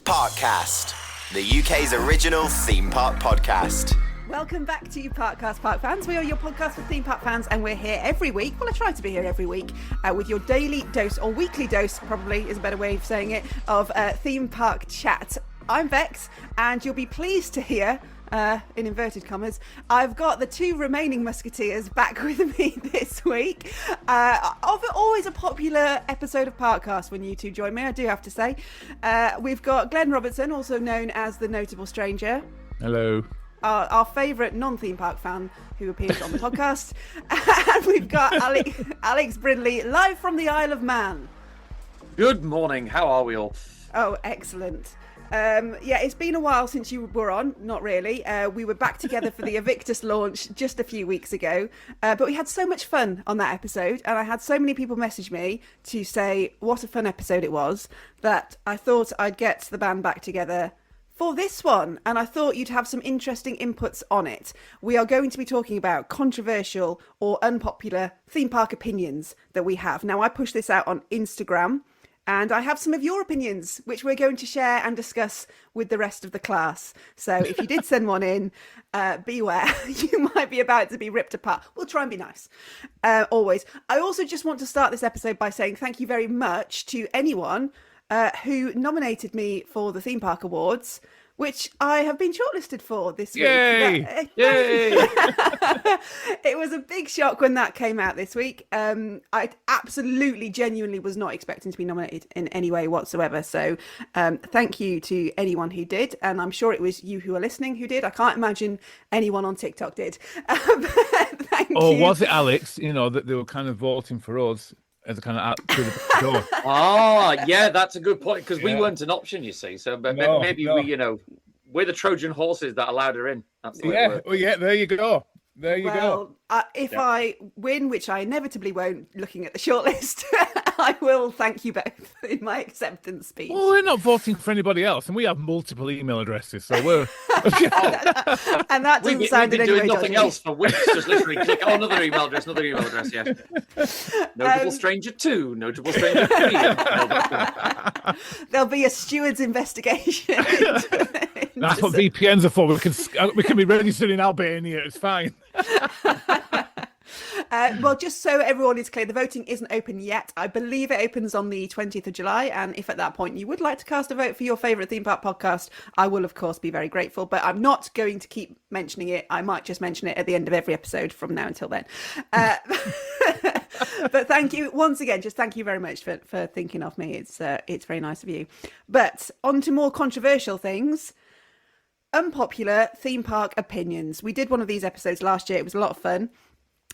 Parkcast, the UK's original theme park podcast. Welcome back to Parkcast Park fans. We are your podcast for theme park fans, and we're here every week. Well, I try to be here every week with your daily dose, or weekly dose, probably is a better way of saying it, of theme park chat. I'm Bex, and you'll be pleased to hear, in inverted commas, I've got the two remaining musketeers back with me this week. Always a popular episode of Parkcast when you two join me, I do have to say. We've got Glenn Robertson, also known as the Notable Stranger. Hello. Our favourite non-theme park fan who appears on the podcast. And we've got Alex Brindley, live from the Isle of Man. Good morning, how are we all? Oh, excellent. Yeah, it's been a while since you were on, not really. We were back together for the Evictus launch just a few weeks ago, but we had so much fun on that episode, and I had so many people message me to say what a fun episode it was, that I thought I'd get the band back together for this one, and I thought you'd have some interesting inputs on it. We are going to be talking about controversial or unpopular theme park opinions that we have. Now, I pushed this out on Instagram, and I have some of your opinions, which we're going to share and discuss with the rest of the class. So if you did send one in, beware. You might be about to be ripped apart. We'll try and be nice, always. I also just want to start this episode by saying thank you very much to anyone who nominated me for the Theme Park Awards, which I have been shortlisted for this week. Yay! It was a big shock when that came out this week. I absolutely, genuinely was not expecting to be nominated in any way whatsoever. So thank you to anyone who did. And I'm sure it was you who are listening who did. I can't imagine anyone on TikTok did. Thank you. Or was it Alex, that they were kind of voting for us as a kind of out through the door? Yeah, that's a good point, because we weren't an option, you see. So maybe we're the Trojan horses that allowed her in. That's the way it works. Well, yeah, there you go. There you go. If I win, which I inevitably won't, looking at the shortlist, I will thank you both in my acceptance speech. Well, we're not voting for anybody else, and we have multiple email addresses, so we're... And that doesn't sound in any way doing nothing dodgy. else for weeks, just literally click, another email address, yeah. Notable Stranger 2, Notable Stranger 3. There'll be a steward's investigation. That's what VPNs are for. We can be registered in Albania, it's fine. Well, just so everyone is clear, the voting isn't open yet. I believe it opens on the 20th of July. And if at that point you would like to cast a vote for your favourite theme park podcast, I will, of course, be very grateful. But I'm not going to keep mentioning it. I might just mention it at the end of every episode from now until then. But thank you once again. Just thank you very much for thinking of me. It's very nice of you. But on to more controversial things. Unpopular theme park opinions. We did one of these episodes last year. It was a lot of fun.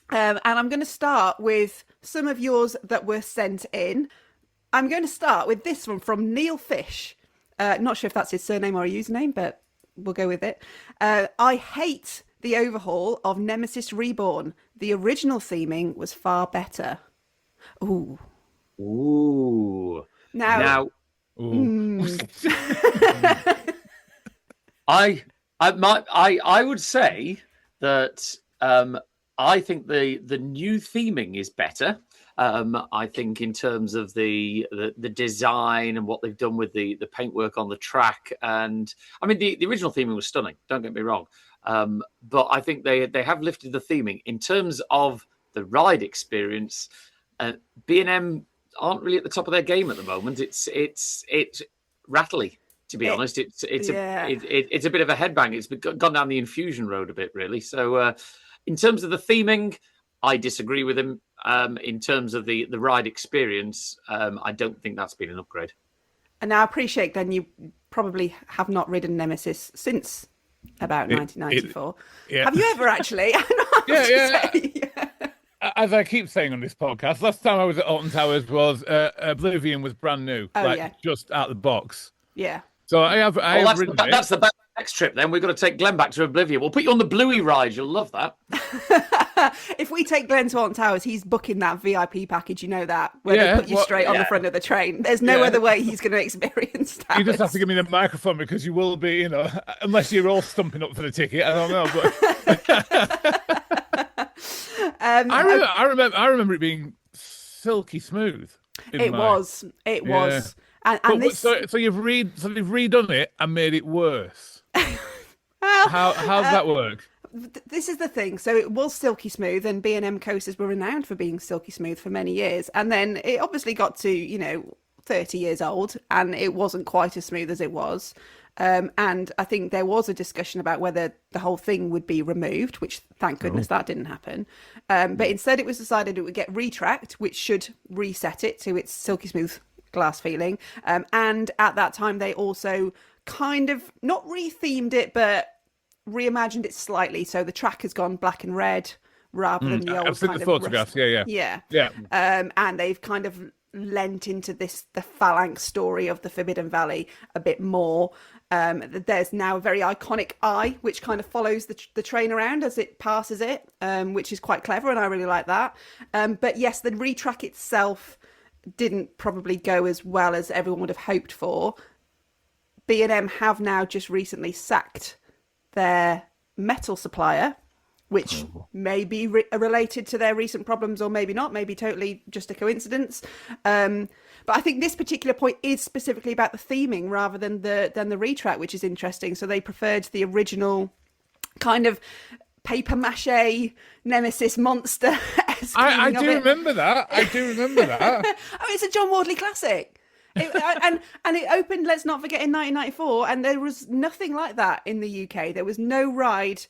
And I'm going to start with some of yours that were sent in. I'm going to start with this one from Neil Fish. Not sure if that's his surname or a username, but we'll go with it. I hate the overhaul of Nemesis Reborn. The original theming was far better. Ooh. Now. Ooh. I would say that I think the new theming is better. I think in terms of the design and what they've done with the paintwork on the track, and I mean the original theming was stunning. Don't get me wrong, but I think they have lifted the theming in terms of the ride experience. B&M aren't really at the top of their game at the moment. It's rattly. To be honest, it's a bit of a headbang. It's gone down the Infusion road a bit, really. So, in terms of the theming, I disagree with him. In terms of the ride experience, I don't think that's been an upgrade. And now I appreciate, Glenn, you probably have not ridden Nemesis since about 1994. Have you ever actually? Yeah. As I keep saying on this podcast, last time I was at Alton Towers was Oblivion was brand new, just out the box. Yeah. So that's the next trip. Then we've got to take Glenn back to Oblivion. We'll put you on the Bluey ride. You'll love that. If we take Glenn to Alton Towers, he's booking that VIP package. You know that, where they put you straight on the front of the train. There's no other way he's going to experience that. You just have to give me the microphone, because you will be, unless you're all stumping up for the ticket. I don't know, but I remember it being silky smooth. It was. And this... so they've redone it and made it worse. Well, How's that work? This is the thing. So it was silky smooth, and B&M coasters were renowned for being silky smooth for many years. And then it obviously got to, 30 years old, and it wasn't quite as smooth as it was. And I think there was a discussion about whether the whole thing would be removed, which thank goodness that didn't happen. But instead it was decided it would get retracked, which should reset it to its silky smooth glass feeling. And at that time they also kind of not rethemed it, but reimagined it slightly. So the track has gone black and red rather than the old I've seen kind the of photographs. Yeah. And they've kind of lent into the phalanx story of the Forbidden Valley a bit more. There's now a very iconic eye which kind of follows the train around as it passes it, which is quite clever, and I really like that. But yes, the retrack itself didn't probably go as well as everyone would have hoped for. B&M have now just recently sacked their metal supplier, which may be related to their recent problems, or maybe not, maybe totally just a coincidence. But I think this particular point is specifically about the theming rather than the retrack, which is interesting. So they preferred the original kind of paper mache Nemesis monster. I do remember that. I mean, it's a John Wardley classic. And it opened, let's not forget, in 1994, and there was nothing like that in the UK. There was no ride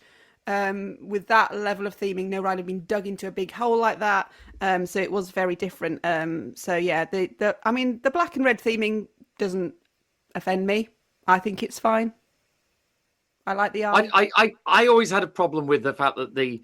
with that level of theming. No ride had been dug into a big hole like that. So it was very different. So yeah, the black and red theming doesn't offend me. I think it's fine. I like the eye. I always had a problem with the fact that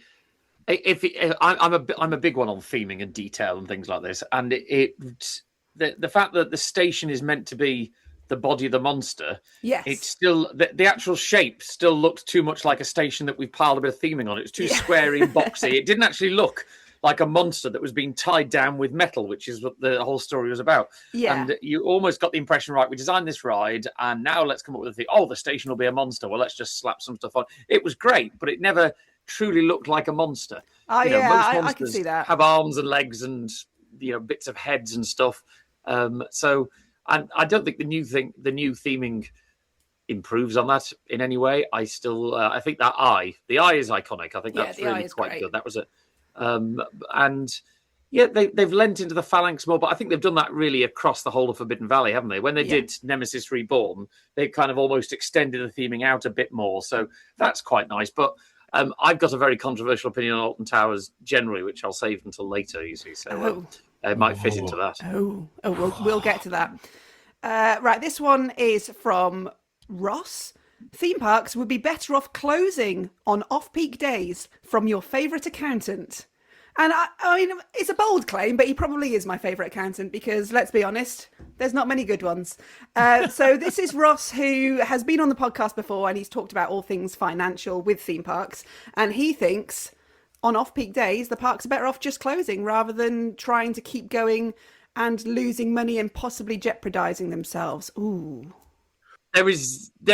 I'm a big one on theming and detail and things like this, and the fact that the station is meant to be the body of the monster, yes, it's still the actual shape still looked too much like a station that we've piled a bit of theming on. It was too squarey and boxy. It didn't actually look like a monster that was being tied down with metal, which is what the whole story was about. Yeah. And you almost got the impression, right, we designed this ride and now let's come up with a thing. Oh, the station will be a monster. Well, let's just slap some stuff on. It was great, but it never truly looked like a monster. Oh, most monsters I can see that. have arms and legs and bits of heads and stuff. So I don't think the new theming improves on that in any way. I think the eye is iconic. I think that's really quite great. Good. That was it. And yeah, they've lent into the phalanx more, but I think they've done that really across the whole of Forbidden Valley, haven't they? When they did Nemesis Reborn, they kind of almost extended the theming out a bit more. So that's quite nice. But I've got a very controversial opinion on Alton Towers generally, which I'll save until later, you see. So it might fit into that. We'll get to that. Right, this one is from Ross. Theme parks would be better off closing on off-peak days from your favourite accountant. And I mean, it's a bold claim, but he probably is my favourite accountant because, let's be honest, there's not many good ones. So this is Ross, who has been on the podcast before, and he's talked about all things financial with theme parks. And he thinks on off-peak days, the parks are better off just closing rather than trying to keep going and losing money and possibly jeopardising themselves. Ooh. There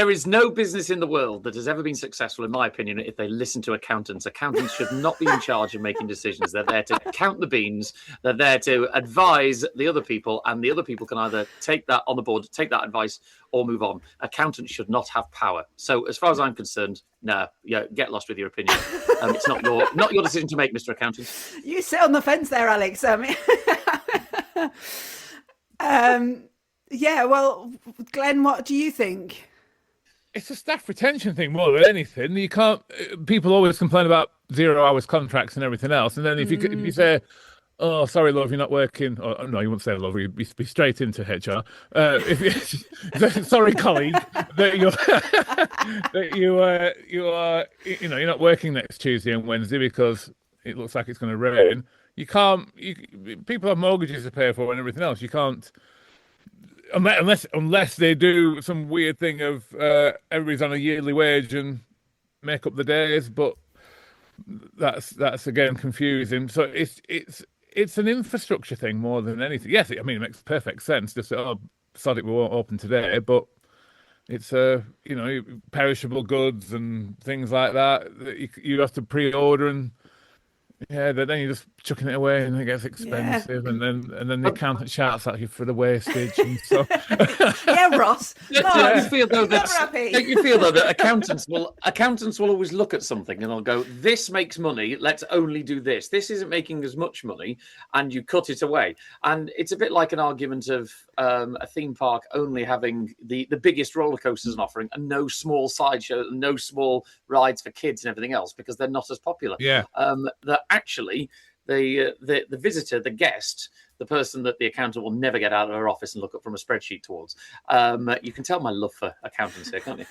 is no business in the world that has ever been successful, in my opinion, if they listen to accountants. Accountants should not be in charge of making decisions. They're there to count the beans. They're there to advise the other people, and the other people can either take that on the board, take that advice, or move on. Accountants should not have power. So, as far as I'm concerned, get lost with your opinion. It's not your decision to make, Mr. Accountant. You sit on the fence there, Alex. Yeah, well, Glenn, what do you think? It's a staff retention thing more than anything. You can't. People always complain about 0 hours contracts and everything else, and then if you say, "Oh, sorry, love, you're not working," or no, you won't say, "Love," you'd be straight into HR. Sorry, colleague, that you're not working next Tuesday and Wednesday because it looks like it's going to rain. You can't. People have mortgages to pay for and everything else. You can't. Unless they do some weird thing of everybody's on a yearly wage and make up the days, but that's again confusing. So it's an infrastructure thing more than anything. Yes, it makes perfect sense. Just sod it, we won't open today, but it's perishable goods and things like that you have to pre-order, and then you just chucking it away and it gets expensive, and then the accountant shouts at you for the wastage, and so Yeah, Ross. Don't you feel though Never happy. that accountants will always look at something and they'll go, "This makes money. Let's only do this. This isn't making as much money," and you cut it away. And it's a bit like an argument of a theme park only having the biggest roller coasters and offering, and no small sideshows, and no small rides for kids and everything else because they're not as popular. Yeah. That actually the visitor, the guest, the person that the accountant will never get out of her office and look up from a spreadsheet towards. You can tell my love for accountants here, can't you?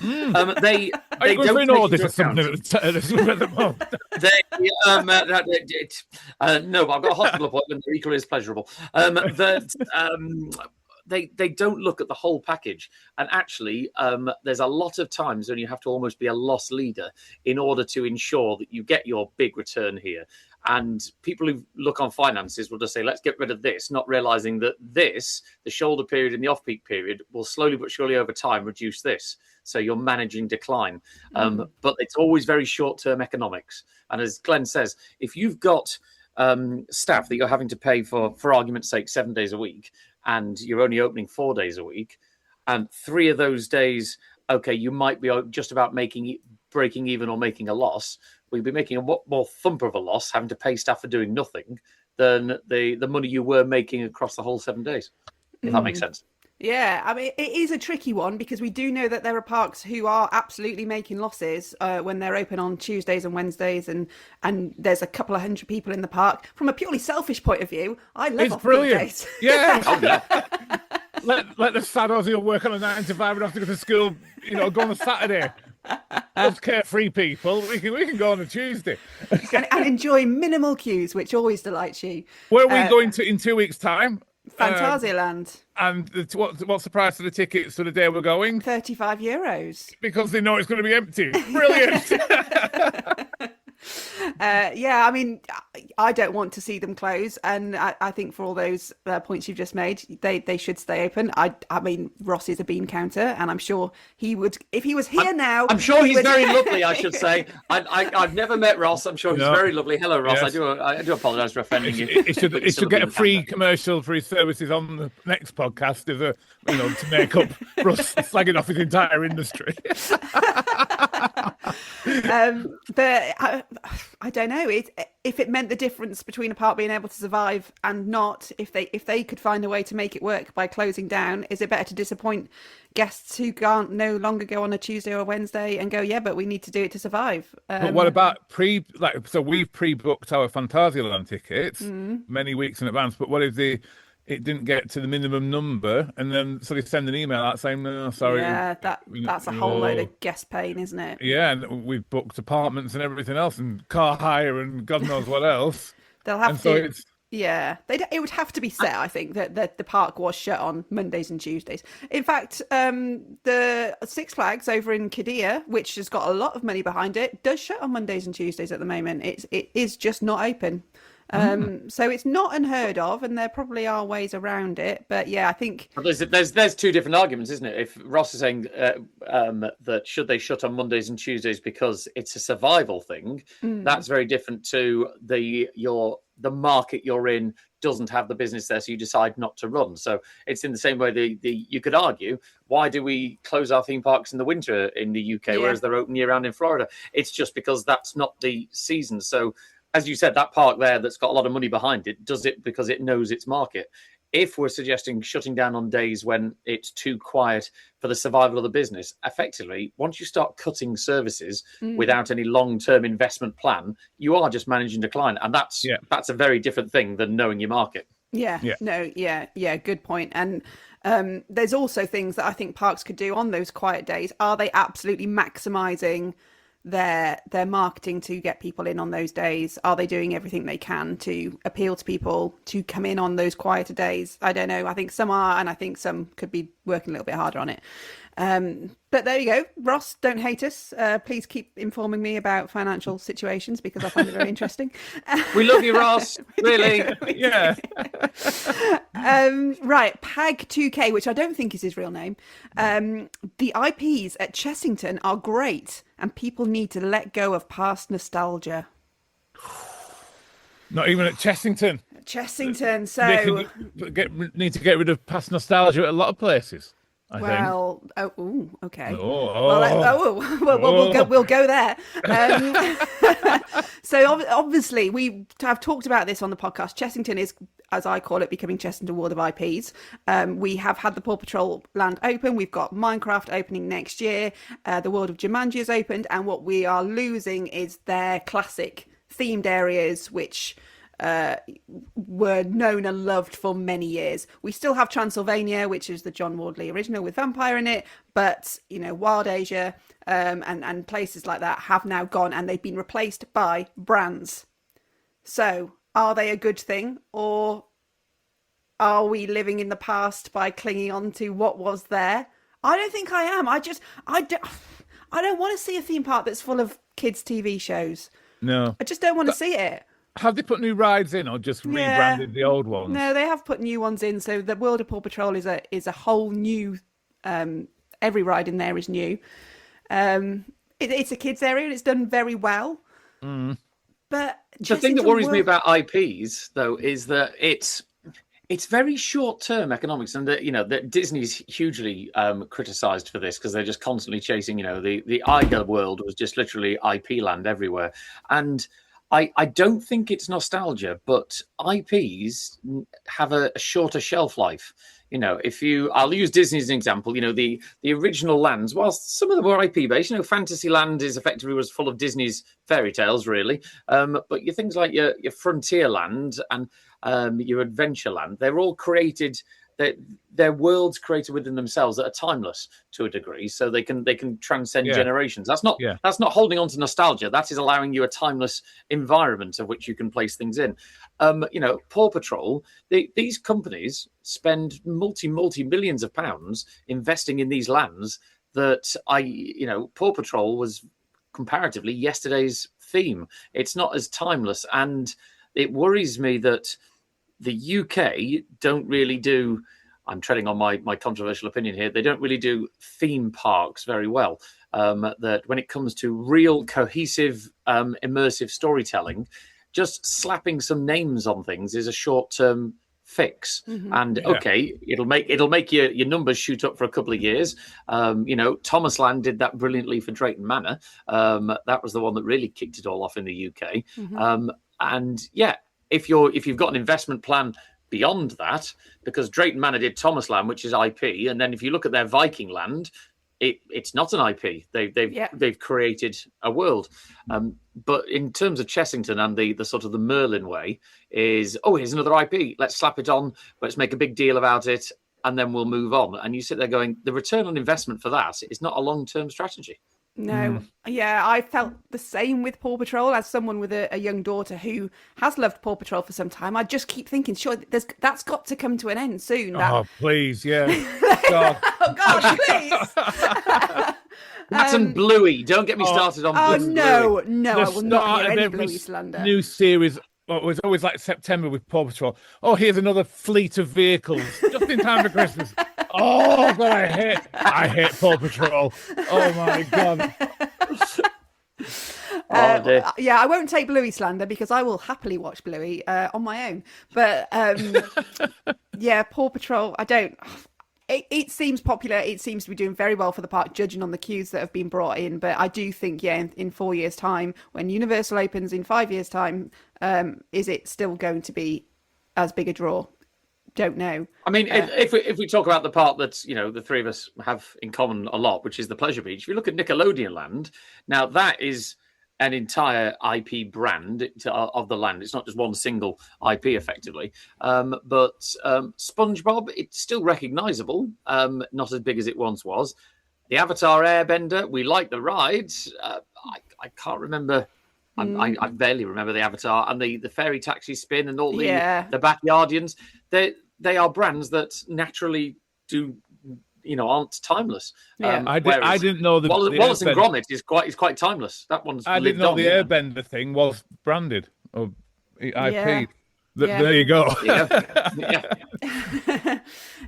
They going don't for an take audit into or something account- at the moment. No, but I've got a hospital appointment. They're equally as pleasurable. They don't look at the whole package, and actually, there's a lot of times when you have to almost be a loss leader in order to ensure that you get your big return here. And people who look on finances will just say, let's get rid of this, not realizing that the shoulder period and the off-peak period will slowly but surely over time reduce this. So you're managing decline. But it's always very short-term economics. And as Glenn says, if you've got staff that you're having to pay for argument's sake, 7 days a week, and you're only opening 4 days a week, and 3 of those days, okay, you might be just about breaking even or making a loss. Well, you'll be making a lot more thumper of a loss having to pay staff for doing nothing than the money you were making across the whole 7 days, if that makes sense. Yeah, I mean, it is a tricky one because we do know that there are parks who are absolutely making losses when they're open on Tuesdays and Wednesdays, and there's a couple of hundred people in the park. From a purely selfish point of view, I love It's brilliant. days. Yeah. Oh, yeah. let the sad Aussie work on a 9 to 5 and have to go to school, go on a Saturday. Us carefree people, we can go on a Tuesday. and enjoy minimal queues, which always delights you. Where are we going to in 2 weeks' time? Phantasialand. And what's the price of the tickets for the day we're going? €35. Because they know it's going to be empty. Brilliant. Yeah, I mean, I don't want to see them close, and I think for all those points you've just made, they should stay open. I mean, Ross is a bean counter, and I'm sure he would, if he was here now. I'm sure he's would... very lovely, I should say. I've never met Ross. I'm sure he's very lovely. Hello, Ross. Yes. I do apologise for offending you. It should get a free commercial for his services on the next podcast as a, to make up Russ slagging off his entire industry. But I don't know. If it meant the difference between a park being able to survive and not, if they could find a way to make it work by closing down, is it better to disappoint guests who can't no longer go on a Tuesday or a Wednesday and go, yeah, but we need to do it to survive? But what about so we've pre-booked our Phantasialand tickets many weeks in advance, but what if it didn't get to the minimum number, and then so they send an email out saying, no, sorry. Yeah, that's a whole load of guest pain, isn't it? Yeah, and we've booked apartments and everything else, and car hire and God knows what else. They'll have and to. So it's, yeah, it would have to be set, I think, that the park was shut on Mondays and Tuesdays. In fact, the Six Flags over in Qiddiya, which has got a lot of money behind it, does shut on Mondays and Tuesdays at the moment. It is just not open. So it's not unheard of, and there probably are ways around it. But yeah, I think there's two different arguments, isn't it? If Ross is saying that should they shut on Mondays and Tuesdays because it's a survival thing, that's very different to the market you're in doesn't have the business there, so you decide not to run. So it's in the same way you could argue, why do we close our theme parks in the winter in the UK, whereas they're open year round in Florida? It's just because that's not the season. So as you said, that park there that's got a lot of money behind it does it because it knows its market. If we're suggesting shutting down on days when it's too quiet for the survival of the business, effectively, once you start cutting services without any long-term investment plan, you are just managing decline. And that's a very different thing than knowing your market. Yeah. Good point. And there's also things that I think parks could do on those quiet days. Are they absolutely maximising their marketing to get people in on those days? Are they doing everything they can to appeal to people to come in on those quieter days? I don't know. I think some are, and I think some could be working a little bit harder on it. But there you go. Ross, don't hate us. Please keep informing me about financial situations because I find it very interesting. We love you, Ross. Really? Yeah. Right. Pag 2K, which I don't think is his real name. The IPs at Chessington are great and people need to let go of past nostalgia. Not even at Chessington. Chessington. They So need to get rid of past nostalgia at a lot of places. I think. Okay. Oh, We'll go there. So obviously we have talked about this on the podcast. Chessington is, as I call it, becoming Chessington World of IPs. We have had the Paw Patrol land open. We've got Minecraft opening next year. The World of Jumanji has opened, and what we are losing is their classic themed areas, which were known and loved for many years. We still have Transylvania, which is the John Wardley original with vampire in it, but Wild Asia and places like that have now gone, and they've been replaced by brands. So are they a good thing, or are we living in the past by clinging on to what was there? I don't think I am. I don't want to see a theme park that's full of kids' TV shows. No. I just don't want to see it. Have they put new rides in, or just rebranded the old ones? No, they have put new ones in. So the World of Paw Patrol is a whole new. Every ride in there is new. It's a kids area, and it's done very well. But the thing that worries me about IPs, though, is that it's very short-term economics, and that Disney's hugely criticised for this because they're just constantly chasing. The IGA world was just literally IP land everywhere, and I don't think it's nostalgia, but IPs have a shorter shelf life. I'll use Disney as an example. The original lands, whilst some of them were IP based, Fantasyland was full of Disney's fairy tales, really. But your things like your Frontierland and your Adventureland, they're all created. They're worlds created within themselves that are timeless to a degree, so they can transcend generations. That's not holding on to nostalgia. That is allowing you a timeless environment of which you can place things in. Paw Patrol, these companies spend multi millions of pounds investing in these lands that Paw Patrol was comparatively yesterday's theme. It's not as timeless, and it worries me that the UK don't really do, I'm treading on my controversial opinion here, they don't really do theme parks very well. That when it comes to real cohesive, immersive storytelling, just slapping some names on things is a short-term fix. And it'll make your numbers shoot up for a couple of years. Thomas Land did that brilliantly for Drayton Manor. That was the one that really kicked it all off in the UK. If you've got an investment plan beyond that, because Drayton Manor did Thomas Land, which is IP, and then if you look at their Viking Land, it's not an IP. They've created a world. But in terms of Chessington and the sort of the Merlin way is, here's another IP. Let's slap it on. Let's make a big deal about it, and then we'll move on. And you sit there going, the return on investment for that is not a long-term strategy. No, I felt the same with Paw Patrol. As someone with a young daughter who has loved Paw Patrol for some time, I just keep thinking, sure, that's got to come to an end soon. Oh, please, yeah. God. Oh, God, please. That and Bluey. Don't get me started on Bluey. No, The I will not hear start any of Bluey slander. New series. It was always like September with Paw Patrol. Oh, here's another fleet of vehicles just in time for Christmas. Oh, God, I hate Paw Patrol. Oh, my God. I won't take Bluey slander because I will happily watch Bluey on my own. But Paw Patrol, I don't. It seems popular. It seems to be doing very well for the park, judging on the queues that have been brought in. But I do think, in 4 years' time, when Universal opens in 5 years' time, is it still going to be as big a draw? Don't know. I mean, if we talk about the part that the three of us have in common a lot, which is the Pleasure Beach. If you look at Nickelodeon Land, now that is an entire IP brand of the land. It's not just one single IP, effectively. But SpongeBob, it's still recognisable, not as big as it once was. The Avatar Airbender, we like the rides. I can't remember. I barely remember the Avatar and the Fairy Taxi Spin and all the Backyardians. They are brands that naturally do. Aren't timelous. Yeah. I didn't know the Wallace and Gromit is quite timeless. That one's. I didn't know the Airbender thing was branded or IP. There you go.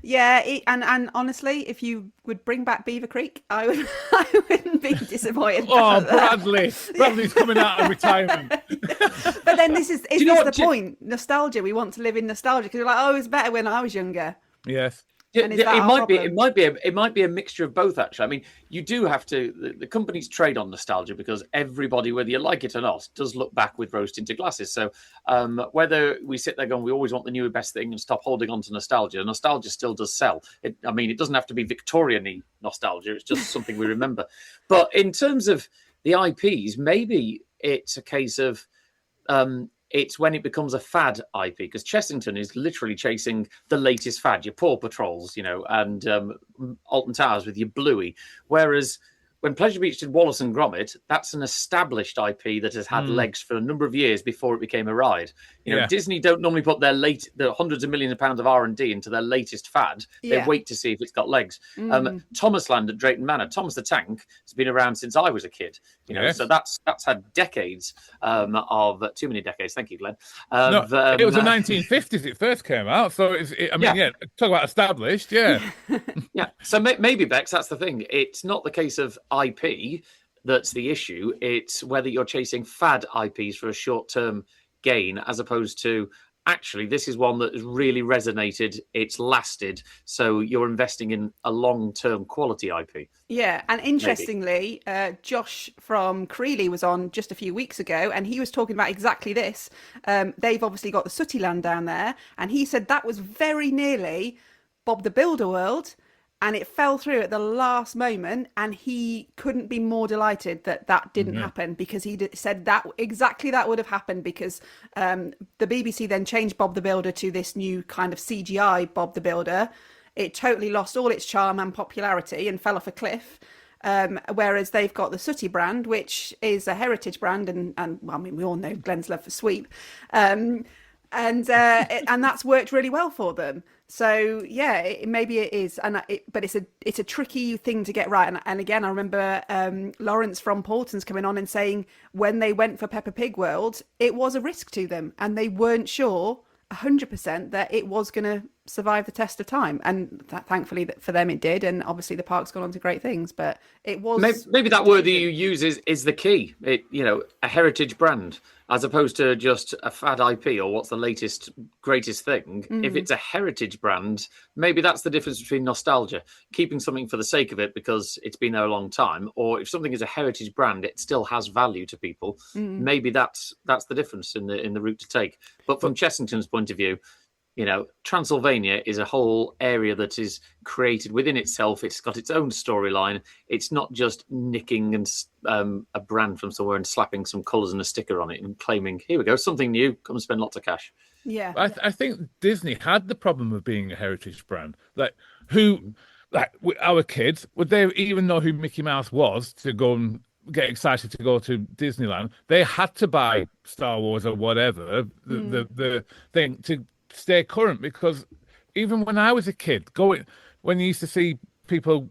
Yeah, and honestly, if you would bring back Beaver Creek, I wouldn't be disappointed. Oh, Bradley's coming out of retirement. But then this is the point? Nostalgia. We want to live in nostalgia because we're like, oh, it was better when I was younger. Yes. It might be a mixture of both, actually. I mean, you do have to. The companies trade on nostalgia because everybody, whether you like it or not, does look back with rose-tinted glasses. So whether we sit there going, we always want the new best thing and stop holding on to nostalgia still does sell. It doesn't have to be Victorian-y nostalgia. It's just something we remember. But in terms of the IPs, maybe it's a case of it's when it becomes a fad IP, because Chessington is literally chasing the latest fad, your Paw Patrols, and Alton Towers with your Bluey. Whereas when Pleasure Beach did Wallace and Gromit, that's an established IP that has had legs for a number of years before it became a ride. Disney don't normally put the hundreds of millions of pounds of R&D into their latest fad. They wait to see if it's got legs. Thomasland at Drayton Manor, Thomas the Tank has been around since I was a kid. So that's had decades of too many decades. Thank you, Glenn. It was the 1950s it first came out, so talk about established, yeah. So maybe, Bex, that's the thing. It's not the case of IP that's the issue. It's whether you're chasing fad IPs for a short-term gain, as opposed to actually this is one that has really resonated, it's lasted, so you're investing in a long-term quality IP. Yeah, and interestingly, Josh from Creeley was on just a few weeks ago, and he was talking about exactly this. They've obviously got the Sooty Land down there, and he said that was very nearly Bob the Builder World, and it fell through at the last moment, and he couldn't be more delighted that didn't happen, because he said that exactly that would have happened, because the BBC then changed Bob the Builder to this new kind of CGI Bob the Builder. It totally lost all its charm and popularity and fell off a cliff. Whereas they've got the Sooty brand, which is a heritage brand, and well, I mean, we all know Glenn's love for sweep, and that's worked really well for them. So yeah, maybe it is, but it's a tricky thing to get right. And again, I remember Lawrence from Portons coming on and saying when they went for Peppa Pig World, it was a risk to them, and they weren't sure 100% that it was going to survive the test of time, and thankfully for them it did, and obviously the park's gone on to great things. But it was maybe that word that you use is the key. A heritage brand as opposed to just a fad IP or what's the latest greatest thing. If it's a heritage brand, maybe that's the difference between nostalgia, keeping something for the sake of it because it's been there a long time, or if something is a heritage brand, it still has value to people. Maybe that's the difference in the route to take. But from Chessington's point of view, Transylvania is a whole area that is created within itself. It's got its own storyline. It's not just nicking a brand from somewhere and slapping some colours and a sticker on it and claiming, here we go, something new, come and spend lots of cash. Yeah. I think Disney had the problem of being a heritage brand. Our kids, would they even know who Mickey Mouse was to go and get excited to go to Disneyland? They had to buy Star Wars or whatever, the thing, to stay current, because even when I was a kid, when you used to see people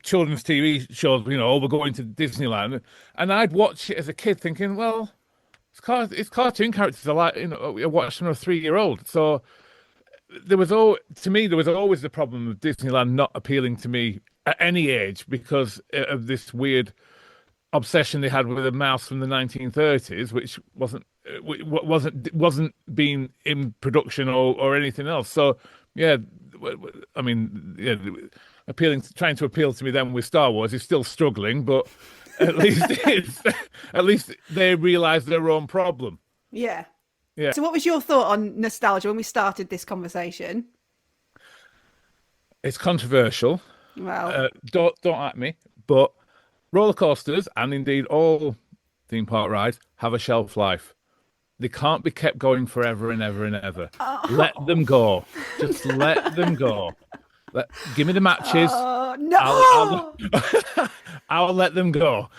children's TV shows, we're going to Disneyland, and I'd watch it as a kid thinking, well, it's cartoon characters I like, I watched from a 3-year-old. So there was always the problem of Disneyland not appealing to me at any age because of this weird obsession they had with a mouse from the 1930s, which wasn't being in production or anything else. So yeah, I mean, trying to appeal to me then with Star Wars is still struggling, but at least they realised their own problem. Yeah. Yeah. So what was your thought on nostalgia when we started this conversation? It's controversial. Well, don't at me, but roller coasters and indeed all theme park rides have a shelf life. They can't be kept going forever and ever and ever. Oh. Let them go. Just let them go. Give me the matches. No! I'll let them go.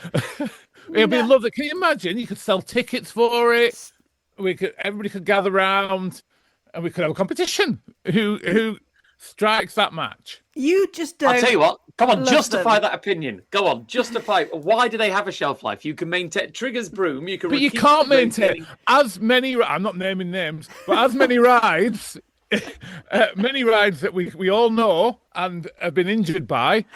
It'd be lovely. Can you imagine? You could sell tickets for it. Everybody could gather around, and we could have a competition. Who strikes that match? You just don't. I'll tell you what. Come on, Love justify them. that opinion. Go on, justify. Why do they have a shelf life? You can maintain Trigger's broom. You can, But you keep can't maintain maintaining. as many. I'm not naming names, but as many rides, many rides that we all know and have been injured by.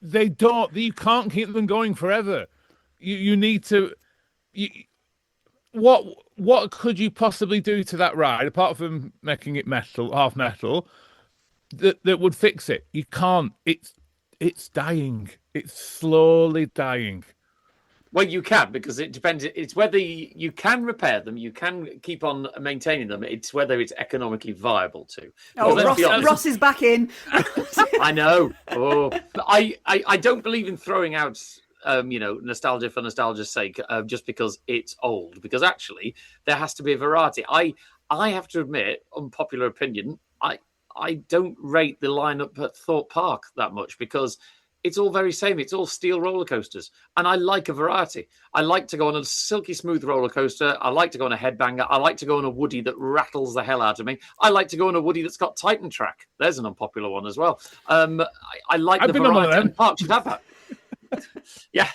They don't. You can't keep them going forever. You need to. What could you possibly do to that ride apart from making it half metal, that would fix it? You can't. It's dying. It's slowly dying. Well, you can, because it depends. It's whether you can repair them, you can keep on maintaining them. It's whether it's economically viable to. Oh, Let's be honest. Ross is back in. I know. Oh, I don't believe in throwing out, nostalgia for nostalgia's sake, just because it's old. Because actually, there has to be a variety. I have to admit, unpopular opinion, I don't rate the lineup at Thorpe Park that much, because it's all very same. It's all steel roller coasters. And I like a variety. I like to go on a silky smooth roller coaster. I like to go on a headbanger. I like to go on a Woody that rattles the hell out of me. I like to go on a Woody that's got Titan track. There's an unpopular one as well. I like I've the been on one of variety. them. And parks should have that. Yeah,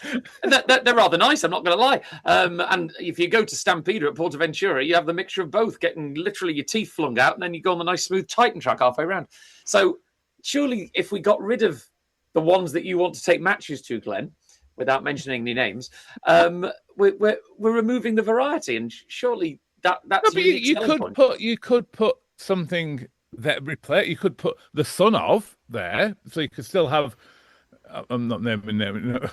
they're rather nice. I'm not going to lie. And if you go to Stampeder at Portaventura, you have the mixture of both, getting literally your teeth flung out, and then you go on the nice smooth Titan track halfway around. So surely, if we got rid of the ones that you want to take matches to, Glenn, without mentioning any names, we're removing the variety, and surely that's No, but you could put something that replace. You could put the son of there, so you could still have. I'm not naming. No.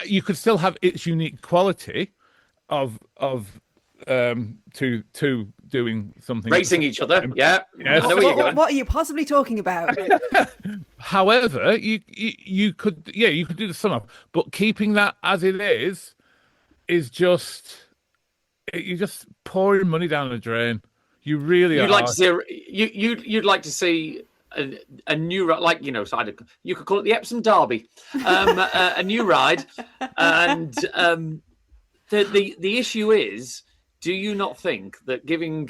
You could still have its unique quality of to doing something, racing each other. Yeah. Yes. I know where you're going. What are you possibly talking about? However, you could do the sum up, but keeping that as it is just you're just pouring money down the drain. You really You'd are. like to see you'd like to see a new, like, so you could call it the Epsom Derby, a new ride, and the issue is, do you not think that giving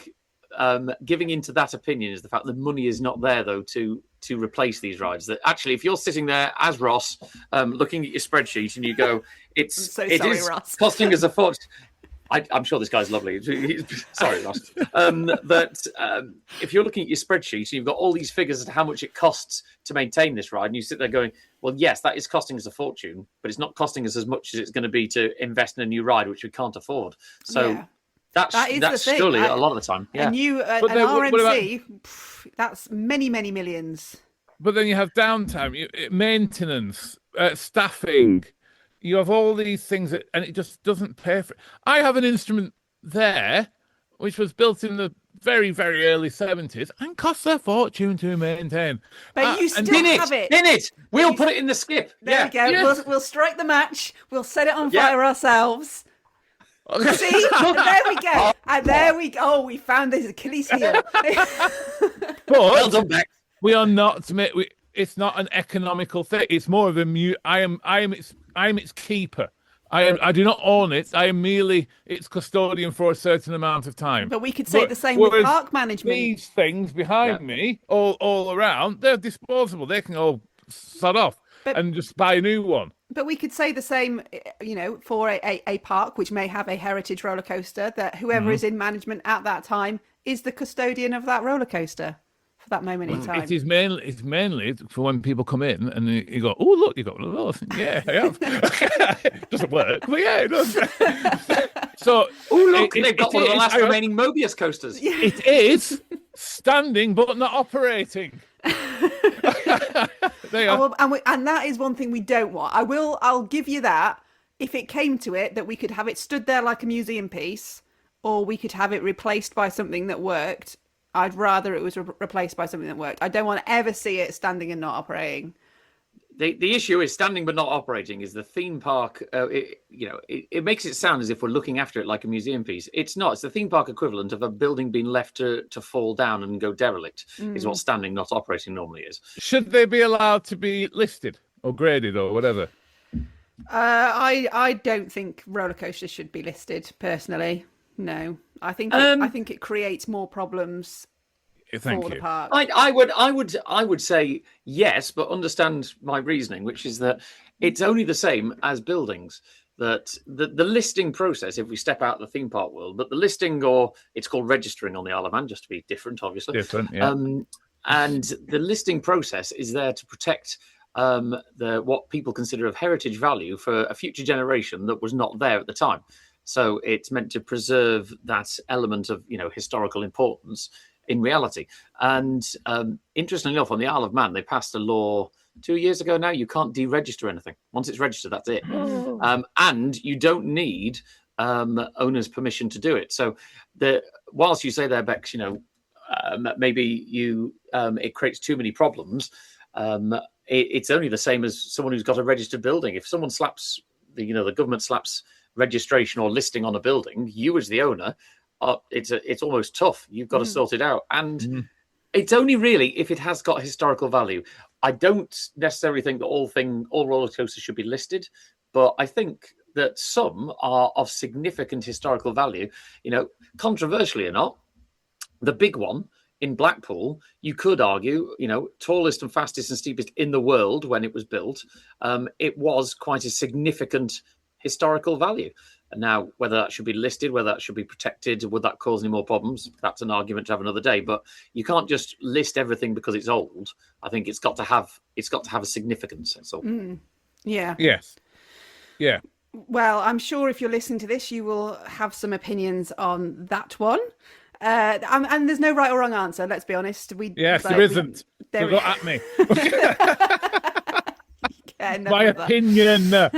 into that opinion is the fact that money is not there, though, to replace these rides? That actually, if you're sitting there as Ross, looking at your spreadsheet, and you go, it is Ross. costing us a fortune. I'm sure this guy's lovely. Sorry, Ross. If you're looking at your spreadsheet and you've got all these figures as to how much it costs to maintain this ride, and you sit there going, well, yes, that is costing us a fortune, but it's not costing us as much as it's going to be to invest in a new ride, which we can't afford. So Yeah. that's the thing. surely a lot of the time. Yeah. And an RMC, that's many, many millions. But then you have downtime, maintenance, staffing. You have all these things, and it just doesn't pay for it. I have an instrument there, which was built in the very, very early 70s and costs a fortune to maintain. But you still have it. In it. We'll put it in the skip. There we go. Yes. We'll strike the match. We'll set it on fire ourselves. Okay. See? There we go. And there we go. Oh, we found this Achilles heel. But Well done, Beck. we are not. It's not an economical thing. It's more of a. I am its keeper. I do not own it. I am merely its custodian for a certain amount of time. But we could say the same with park management. These things behind me, all around, they're disposable. They can all sod off and just buy a new one. But we could say the same, for a park which may have a heritage roller coaster, that whoever is in management at that time is the custodian of that roller coaster for that moment in time. It's mainly for when people come in and you go, oh, look, you got one of those. Yeah, I have. It doesn't work, but yeah, it does. So, look, they've got one of the last remaining Mobius coasters. It is standing but not operating. And that is one thing we don't want. I'll give you that. If it came to it, that we could have it stood there like a museum piece, or we could have it replaced by something that worked. I'd rather it was replaced by something that worked. I don't want to ever see it standing and not operating. The issue is standing but not operating is the theme park. It makes it sound as if we're looking after it like a museum piece. It's not. It's the theme park equivalent of a building being left to fall down and go derelict. Is what standing not operating normally is. Should they be allowed to be listed or graded or whatever? I don't think roller coasters should be listed personally. No, I think it creates more problems Thank for the you. park? I would say yes, but understand my reasoning, which is that it's only the same as buildings. That the listing process, if we step out of the theme park world, but the listing, or it's called registering on the Isle of Man, just to be different, obviously. Different, yeah. And the listing process is there to protect what people consider of heritage value for a future generation that was not there at the time. So it's meant to preserve that element of historical importance in reality. And interestingly enough, on the Isle of Man, they passed a law 2 years ago now. You can't deregister anything. Once it's registered, that's it. And you don't need owner's permission to do it. So whilst you say there, Bex, maybe it creates too many problems. It's only the same as someone who's got a registered building. If someone slaps the government slaps registration or listing on a building, you as the owner, it's almost tough. You've got to sort it out. And it's only really if it has got historical value. I don't necessarily think that all roller coasters should be listed, but I think that some are of significant historical value. Controversially or not, the big one in Blackpool, you could argue, tallest and fastest and steepest in the world when it was built, it was quite a significant historical value. And now, whether that should be listed, whether that should be protected, would that cause any more problems? That's an argument to have another day. But you can't just list everything because it's old. I think it's got to have a significance. That's all. Yeah. Yes. Yeah. Well, I'm sure if you're listening to this, you will have some opinions on that one. And there's no right or wrong answer. Let's be honest. There isn't. So go at me. My opinion. Now,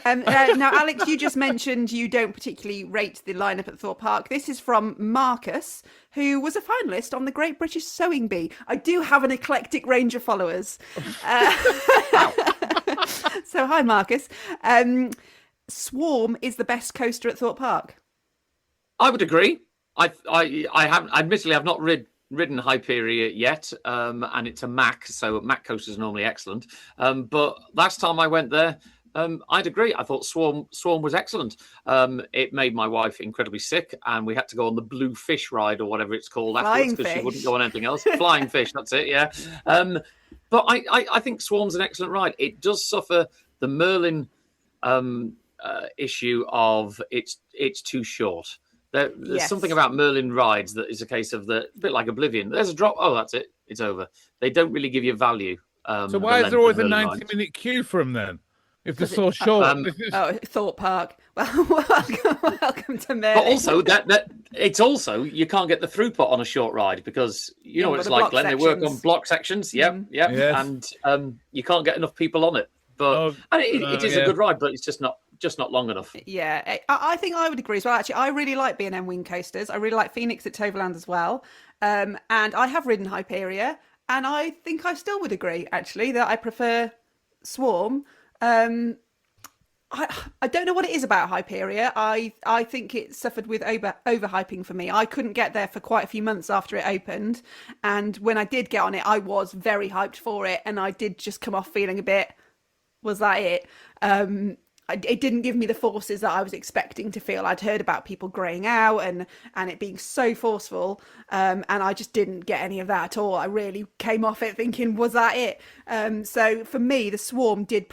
Alex, you just mentioned you don't particularly rate the lineup at Thorpe Park. This is from Marcus, who was a finalist on the Great British Sewing Bee. I do have an eclectic range of followers. So, hi, Marcus. Swarm is the best coaster at Thorpe Park. I would agree. I haven't, admittedly, I've not ridden Hyperia yet, and it's a Mac, so Mac coasters are normally excellent. But last time I went there, I'd agree. I thought Swarm was excellent. It made my wife incredibly sick, and we had to go on the blue fish ride or whatever it's called afterwards because she wouldn't go on anything else. Flying fish, that's it, yeah. But I think Swarm's an excellent ride. It does suffer the Merlin issue of it's too short. There's something about Merlin rides that is a case of a bit like Oblivion. There's a drop. Oh, that's it. It's over. They don't really give you value. So why is there always a 90-minute queue for them then? If they're so short. Thorpe Park. Well, welcome to Merlin. But also it's also you can't get the throughput on a short ride because what it's like, Glenn. They work on block sections. Yep. Yes. And you can't get enough people on it. But it is a good ride, but it's just not long enough. Yeah, I think I would agree as well. Actually, I really like B&M wing coasters. I really like Phoenix at Toverland as well. And I have ridden Hyperia, and I think I still would agree, actually, that I prefer Swarm. I don't know what it is about Hyperia. I think it suffered with overhyping for me. I couldn't get there for quite a few months after it opened. And when I did get on it, I was very hyped for it. And I did just come off feeling a bit, was that it? It didn't give me the forces that I was expecting to feel. I'd heard about people greying out and it being so forceful, and I just didn't get any of that at all. I really came off it thinking, was that it? So for me, the Swarm did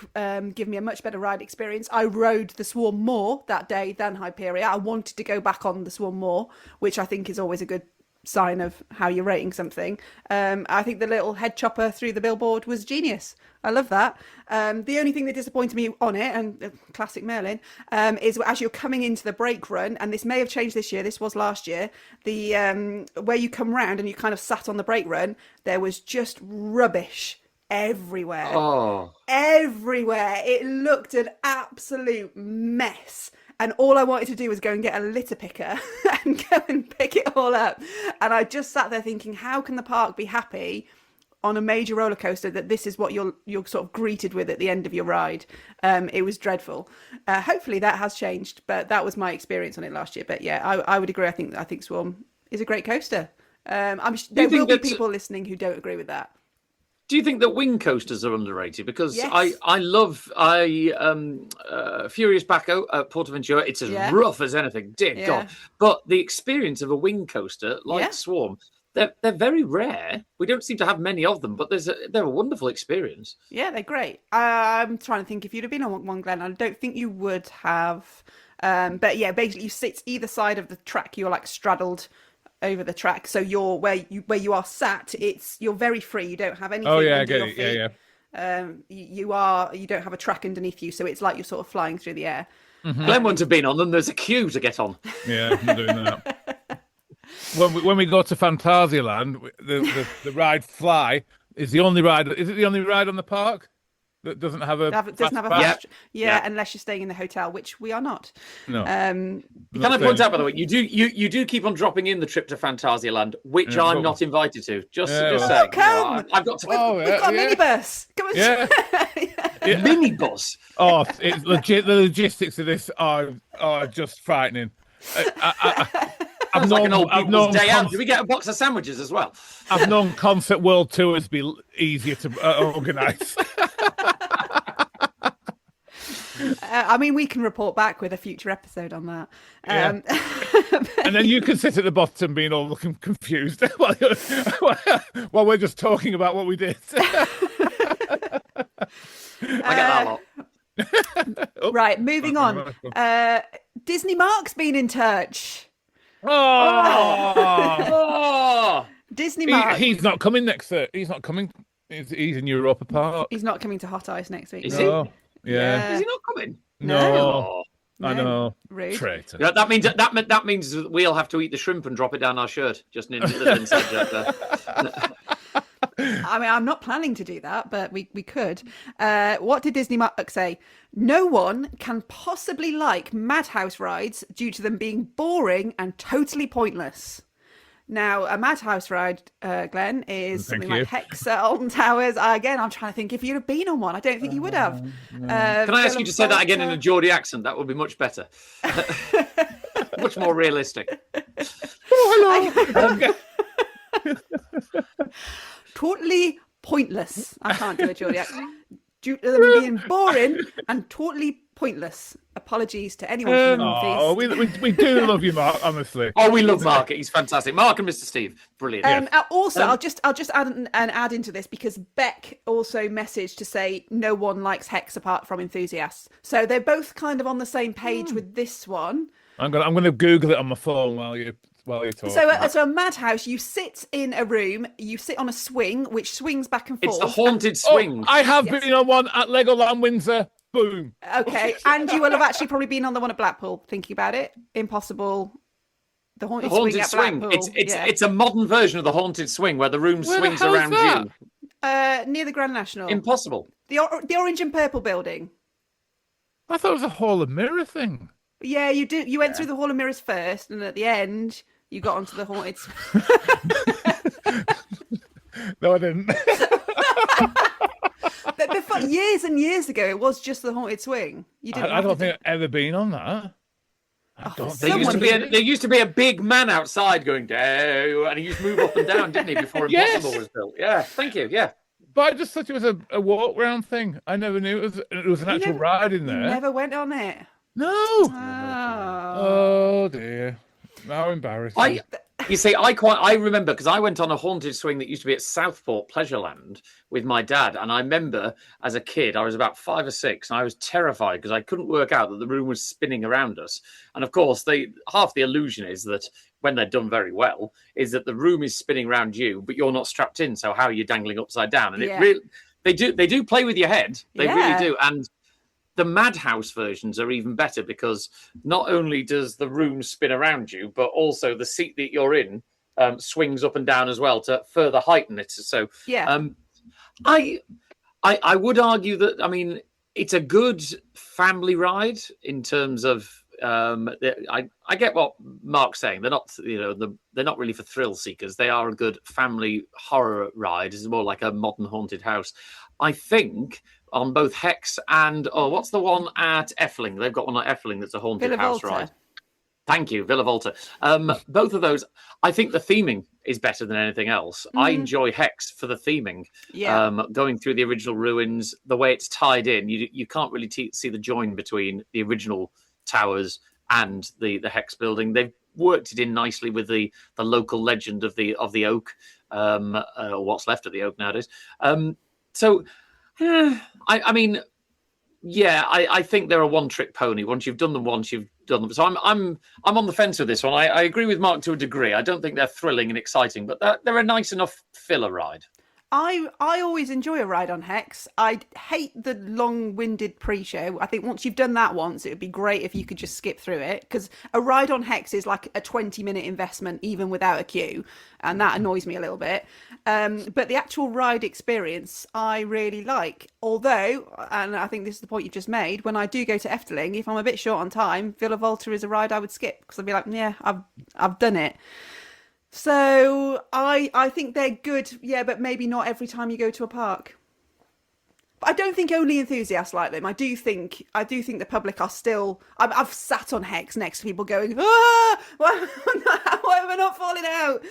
give me a much better ride experience. I rode the Swarm more that day than Hyperia. I wanted to go back on the Swarm more, which I think is always a good sign of how you're rating something. I think the little head chopper through the billboard was genius. I love that. The only thing that disappointed me on it, and classic Merlin, is as you're coming into the brake run, and this may have changed this year, this was last year, the where you come round and you kind of sat on the brake run, there was just rubbish everywhere. Oh. Everywhere. It looked an absolute mess. And all I wanted to do was go and get a litter picker and go and pick it all up. And I just sat there thinking, how can the park be happy on a major roller coaster that this is what you're sort of greeted with at the end of your ride? It was dreadful. Hopefully that has changed, but that was my experience on it last year. But yeah, I would agree. I think Swarm is a great coaster. There will be people listening who don't agree with that. Do you think that wing coasters are underrated? Because yes. I love Furious Baco at Portaventura. It's as rough as anything, dear God. But the experience of a wing coaster like Swarm, they're very rare. We don't seem to have many of them, but they're a wonderful experience. Yeah, they're great. I'm trying to think if you'd have been on one, Glenn. I don't think you would have. But yeah, basically you sit either side of the track. You're like straddled over the track, so you're where you are sat. You're very free. You don't have anything. Oh yeah, I under get your it. feet. Yeah. You don't have a track underneath you, so it's like you're sort of flying through the air. Glenn wouldn't have been on them. There's a queue to get on. Yeah, I'm doing that. When we go to Phantasialand, the ride Fly is the only ride. Is it the only ride on the park that doesn't have a Doesn't have a fast pass? fast, yeah, unless you're staying in the hotel, which we are not. No. Can I point out, by the way, you do keep on dropping in the trip to Phantasialand, which Yeah, I'm but- not invited to. Just Yeah, saying. well. Come! I've got to We've got a minibus. Come on. Yeah. minibus. Oh, it's legit. The logistics of this are just frightening. Sounds like an old people's day out. Do we get a box of sandwiches as well? I've known Concert World Tours be easier to organise. I mean, we can report back with a future episode on that. Yeah. And then you can sit at the bottom being all looking confused while we're just talking about what we did. I get that a lot. Right, moving on. Disney Mark's been in touch. Oh, Disney Mark. he's not coming next. He's not coming. He's in Europa Park. He's not coming to Hot Ice next week. Is No. he? Yeah. Is he not coming? No. I No. know. Rude. Traitor. Yeah, that means that we'll have to eat the shrimp and drop it down our shirt. Just an little inside joke there. I mean, I'm not planning to do that, but we could. What did Disney Mark say? No one can possibly like Madhouse rides due to them being boring and totally pointless. Now, a Madhouse ride, Glenn, is something like Hex at Alton Towers. Again, I'm trying to think if you'd have been on one. I don't think you would have. Can I ask you to say that again in a Geordie accent? That would be much better. Much more realistic. Oh, hello. Totally pointless. I can't do a Geordie accent. Due to them being boring and totally pointless. Apologies to anyone from the Oh, Northeast. we do love you, Mark. Honestly. Oh, we love Mark. He's fantastic. Mark and Mr. Steve, brilliant. Also, I'll just add an add into this because Beck also messaged to say no one likes Hex apart from enthusiasts. So they're both kind of on the same page with this one. I'm gonna Google it on my phone while you talk. So a Madhouse, you sit in a room, you sit on a swing which swings back and forth. It's the haunted swing. I have been on one at Legoland Windsor. Boom. Okay, and you will have actually probably been on the one at Blackpool. Thinking about it, Impossible. The haunted swing at Blackpool. It's a modern version of the haunted swing where the room swings hell is around that? you. Near the Grand National. Impossible. The orange and purple building. I thought it was a Hall of Mirror thing. Yeah, you do. You went through the Hall of Mirrors first, and at the end, you got onto the haunted. No, I didn't. But before, years and years ago, it was just the haunted swing. You didn't. I don't think I've ever been on that. There used to be a big man outside going down, and he used to move up and down, didn't he, before Impossible was built? Yeah, thank you. Yeah. But I just thought it was a walk round thing. I never knew it was an actual ride in there. You never went on it. No. Oh. Oh dear. How embarrassing. I remember because I went on a haunted swing that used to be at Southport Pleasureland with my dad, and I remember as a kid, I was about 5 or 6, and I was terrified because I couldn't work out that the room was spinning around us. And of course, half the illusion is that when they're done very well, is that the room is spinning around you, but you're not strapped in. So how are you dangling upside down? And it really, they do play with your head. They really do. And the Madhouse versions are even better because not only does the room spin around you, but also the seat that you're in swings up and down as well to further heighten it. So I would argue that, I mean, it's a good family ride in terms of I get what Mark's saying. They're not, they're not really for thrill seekers. They are a good family horror ride. It's more like a modern haunted house. I think on both Hex and what's the one at Effling? They've got one at Effling that's a haunted house ride. Thank you, Villa Volta. Both of those, I think the theming is better than anything else. I enjoy Hex for the theming. Yeah. Going through the original ruins, the way it's tied in, you can't really see the join between the original towers and the Hex building. worked it in nicely with the local legend of the oak, or what's left of the oak nowadays. I mean, yeah, I think they're a one-trick pony. Once you've done them once, you've done them. So I'm on the fence with this one. I agree with Mark to a degree. I don't think they're thrilling and exciting, but they're a nice enough filler ride. I always enjoy a ride on Hex. I hate the long-winded pre-show. I think once you've done that once, it would be great if you could just skip through it, because a ride on Hex is like a 20-minute investment even without a queue, and that annoys me a little bit. But the actual ride experience I really like. Although, and I think this is the point you've just made, when I do go to Efteling, if I'm a bit short on time, Villa Volta is a ride I would skip, because I'd be like, yeah, I've done it. So I think they're good, yeah, but maybe not every time you go to a park. But I don't think only enthusiasts like them. I do think the public are still. I've sat on Hex next to people going, why am I not falling out?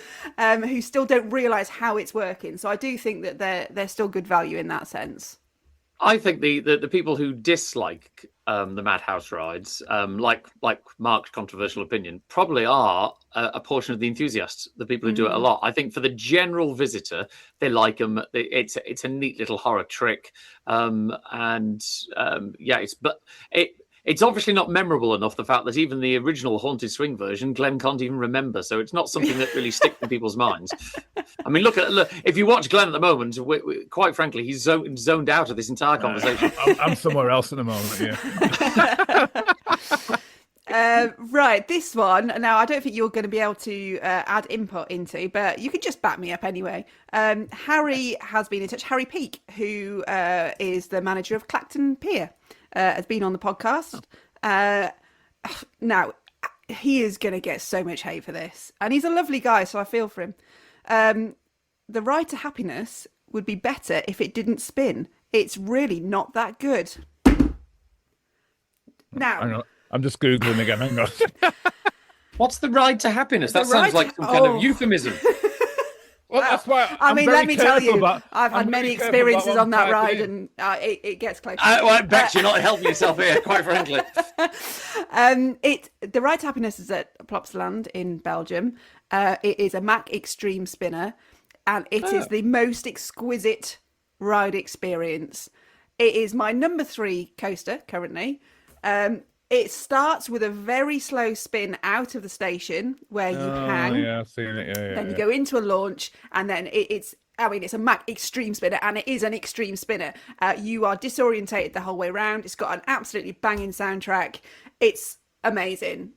Who still don't realise how it's working. So I do think that they're still good value in that sense. I think the people who dislike the Madhouse rides, like Mark's controversial opinion, probably are a portion of the enthusiasts, the people who do it a lot. I think for the general visitor, they like them. It's a neat little horror trick, it's obviously not memorable enough, the fact that even the original Haunted Swing version, Glenn can't even remember. So it's not something that really sticks in people's minds. I mean, look, if you watch Glenn at the moment, quite frankly, he's zoned out of this entire conversation. I'm somewhere else at the moment, yeah. Right, this one. Now, I don't think you're going to be able to add input into, but you could just back me up anyway. Harry has been in touch. Harry Peake, who is the manager of Clacton Pier, has been on the podcast. Now, he is going to get so much hate for this. And he's a lovely guy, so I feel for him. The Ride to Happiness would be better if it didn't spin. It's really not that good. Now, I'm just Googling again. Hang on. What's the Ride to Happiness? That sounds like some kind of euphemism. Well, that's why I mean, let me tell you, I've had I'm many very careful experiences about on that what I'm ride, typing and it gets close. I bet you're not helping yourself here, quite frankly. The Ride to Happiness is at Plopsaland in Belgium. It is a Mack Extreme spinner, and it is the most exquisite ride experience. It is my number 3 coaster currently. It starts with a very slow spin out of the station where you hang. Yeah, I've seen it. Yeah. Then you go into a launch, and then it's a Mack Extreme spinner, and it is an extreme spinner. You are disorientated the whole way around. It's got an absolutely banging soundtrack. It's amazing.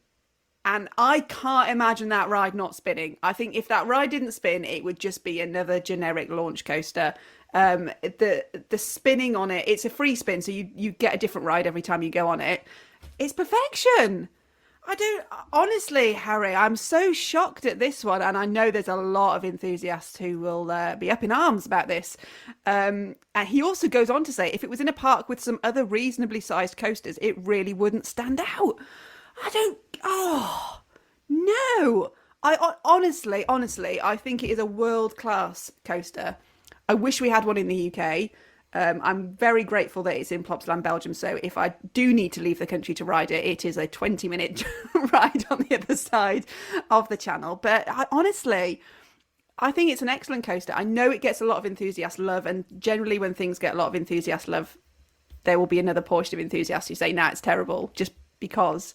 And I can't imagine that ride not spinning. I think if that ride didn't spin, it would just be another generic launch coaster. The spinning on it, it's a free spin, so you get a different ride every time you go on it. It's perfection. Honestly, Harry, I'm so shocked at this one, and I know there's a lot of enthusiasts who will be up in arms about this. And he also goes on to say, if it was in a park with some other reasonably sized coasters, it really wouldn't stand out. No. Honestly, I think it is a world-class coaster. I wish we had one in the UK. I'm very grateful that it's in Plopsaland, Belgium. So if I do need to leave the country to ride it, it is a 20-minute ride on the other side of the channel. But honestly, I think it's an excellent coaster. I know it gets a lot of enthusiast love. And generally when things get a lot of enthusiast love, there will be another portion of enthusiasts who say, nah, it's terrible just because.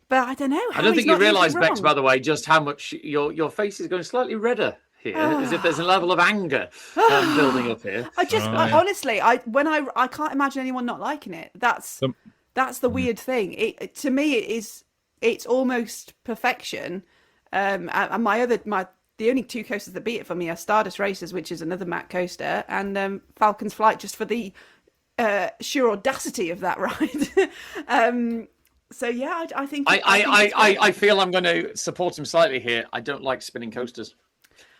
But I don't know. I don't think you realise, Bex, by the way, just how much your face is going slightly redder here, as if there's a level of anger building up here. Honestly, I can't imagine anyone not liking it. That's the weird thing. To me, it's almost perfection. And the only 2 coasters that beat it for me are Stardust Racers, which is another Mack coaster, and Falcon's Flight, just for the sheer audacity of that ride. So yeah, I think I feel I'm going to support him slightly here. I don't like spinning coasters.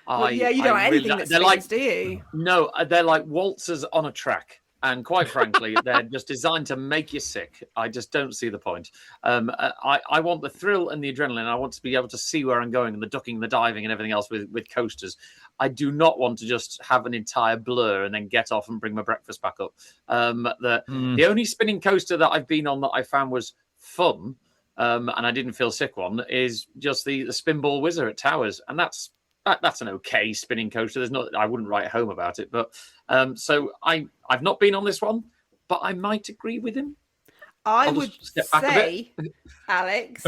You don't like anything that spins, do you? No, they're like waltzers on a track. And quite frankly, they're just designed to make you sick. I just don't see the point. I want the thrill and the adrenaline. I want to be able to see where I'm going, and the ducking, the diving, and everything else with coasters. I do not want to just have an entire blur and then get off and bring my breakfast back up. The only spinning coaster that I've been on that I found was fun and I didn't feel sick one, is just the Spinball Whizzer at Towers, and that's an okay spinning coaster. I wouldn't write home about it, but so I've not been on this one, but I might agree with him. I would say, Alex,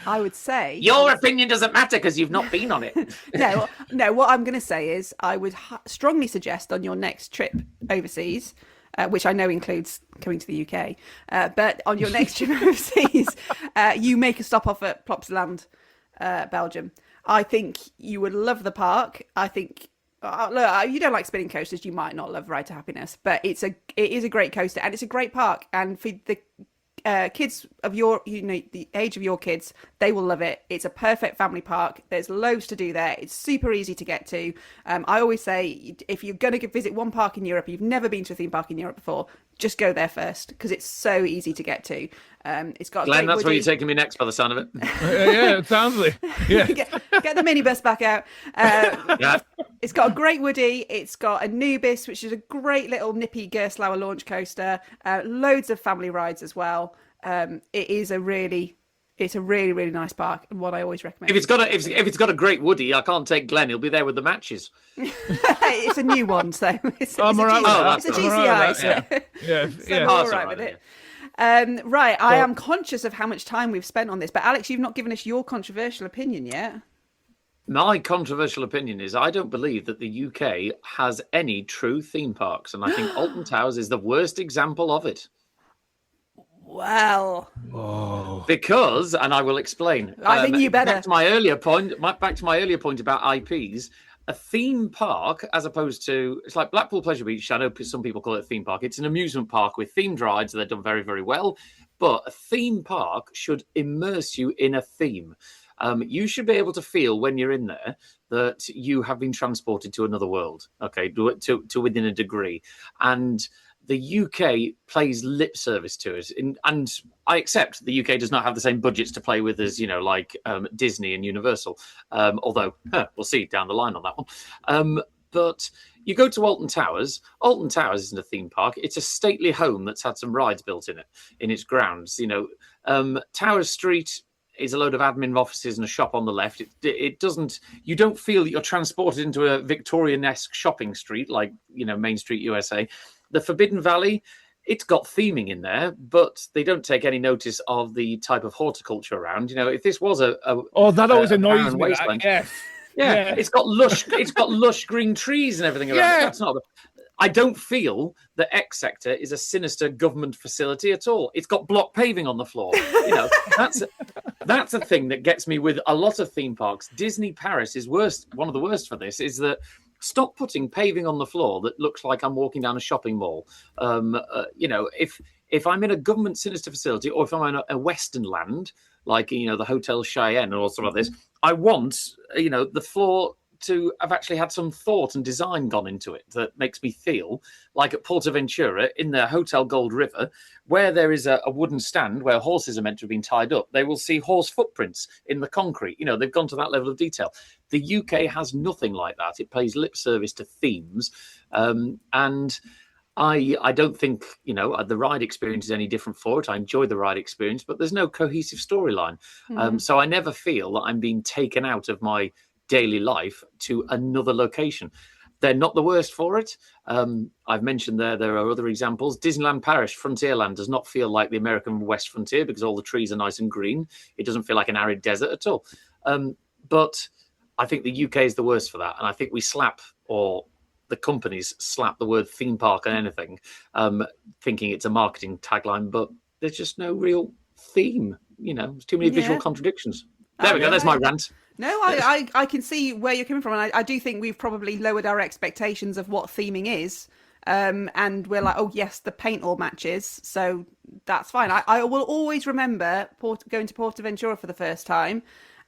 I would say your opinion doesn't matter because you've not been on it. No. What I'm going to say is, I would strongly suggest on your next trip overseas, which I know includes coming to the UK, but on your next trip overseas, you make a stop off at Plopsaland, Belgium. I think you would love the park. I think. Look, you don't like spinning coasters, you might not love Ride to Happiness, but it is a great coaster and it's a great park. And for the kids of the age of your kids, they will love it. It's a perfect family park. There's loads to do there. It's super easy to get to. I always say, if you're going to visit one park in Europe, you've never been to a theme park in Europe before, just go there first because it's so easy to get to. It's got Glenn, that's where you're taking me next by the sound of it. Yeah, it sounds like. Yeah. get the minibus back out. Yeah. It's got a great Woody. It's got Anubis, which is a great little nippy Gerstlauer launch coaster. Loads of family rides as well. It's a really, really nice park and one I always recommend. If it's got a great Woody, I can't take Glenn. He'll be there with the matches. It's a new one, so it's a GCI. I'm all right with it. Right, I am conscious of how much time we've spent on this, but Alex, you've not given us your controversial opinion yet. My controversial opinion is I don't believe that the UK has any true theme parks, and I think Alton Towers is the worst example of it. Well, because, and I will explain. I think you better. Back to my earlier point about IPs. A theme park, as opposed to, it's like Blackpool Pleasure Beach. I know some people call it a theme park. It's an amusement park with themed rides. They're done very, very well. But a theme park should immerse you in a theme. You should be able to feel when you're in there that you have been transported to another world, okay, to within a degree. And the UK plays lip service to it. And I accept the UK does not have the same budgets to play with as, like Disney and Universal, although we'll see down the line on that one. But you go to Alton Towers. Alton Towers isn't a theme park. It's a stately home that's had some rides built in it, in its grounds. Towers Street is a load of admin offices and a shop on the left. It doesn't. You don't feel that you're transported into a Victorian-esque shopping street like Main Street USA. The Forbidden Valley, it's got theming in there, but they don't take any notice of the type of horticulture around. If this was that always annoys me. Yeah, it's got lush green trees and everything around. Yeah. That's not. I don't feel that X Sector is a sinister government facility at all. It's got block paving on the floor. That's a thing that gets me with a lot of theme parks. Disney Paris is worst. One of the worst for this is that stop putting paving on the floor that looks like I'm walking down a shopping mall. If I'm in a government sinister facility or if I'm in a Western land, like, the Hotel Cheyenne or something like this, I want, the floor to have actually had some thought and design gone into it that makes me feel like at Portaventura in the Hotel Gold River, where there is a wooden stand where horses are meant to have been tied up, they will see horse footprints in the concrete. They've gone to that level of detail. The UK has nothing like that. It pays lip service to themes. And I don't think, the ride experience is any different for it. I enjoy the ride experience, but there's no cohesive storyline. So I never feel that I'm being taken out of my daily life to another location. They're not the worst for it. I've mentioned there are other examples. Disneyland Paris Frontierland does not feel like the American West Frontier because all the trees are nice and green. It doesn't feel like an arid desert at all. But I think the UK is the worst for that. And I think the companies slap the word theme park on anything, thinking it's a marketing tagline, but there's just no real theme. There's too many visual contradictions. There we go. There's my rant. No, I can see where you're coming from. And I do think we've probably lowered our expectations of what theming is. And we're like, oh, yes, the paint all matches. So that's fine. I will always remember going to Portaventura for the first time